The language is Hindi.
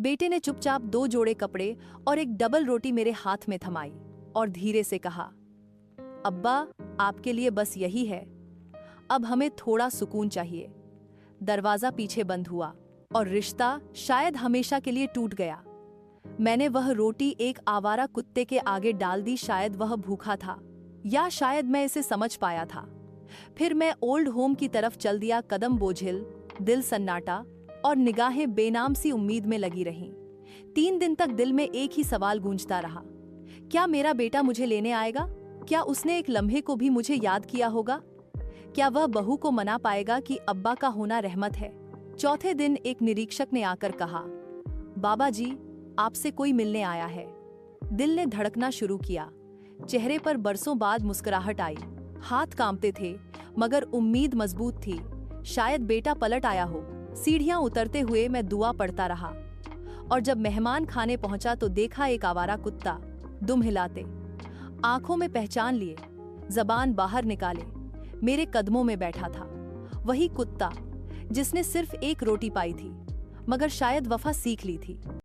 बेटे ने चुपचाप 2 जोड़े कपड़े और एक डबल रोटी मेरे हाथ में थमाई और धीरे से कहा, अब्बा, आपके लिए बस यही है। अब हमें थोड़ा सुकून चाहिए। दरवाजा पीछे बंद हुआ और रिश्ता शायद हमेशा के लिए टूट गया। मैंने वह रोटी एक आवारा कुत्ते के आगे डाल दी। शायद वह भूखा था, या शायद मैं इसे समझ पाया था। फिर मैं ओल्ड होम की तरफ चल दिया, कदम बोझिल, दिल सन्नाटा और निगाहें बेनाम सी उम्मीद में लगी रहीं। 3 दिन तक दिल में एक ही सवाल गूंजता रहा, क्या मेरा बेटा मुझे लेने आएगा? क्या उसने एक लम्हे को भी मुझे याद किया होगा? क्या वह बहू को मना पाएगा कि अब्बा का होना रहमत है? चौथे दिन एक निरीक्षक ने आकर कहा, बाबा जी, आपसे कोई मिलने आया है। दिल ने धड़कना शुरू किया। चेहरे पर बरसों बाद मुस्कुराहट आई। हाथ कांपते थे, मगर उम्मीद मजबूत थी। शायद बेटा पलट आया हो। सीढ़ियां उतरते हुए मैं दुआ पढ़ता रहा, और जब मेहमान खाने पहुंचा तो देखा एक आवारा कुत्ता, दुम हिलाते, आंखों में पहचान लिए, जबान बाहर निकाले, मेरे कदमों में बैठा था। वही कुत्ता जिसने सिर्फ एक रोटी पाई थी, मगर शायद वफा सीख ली थी।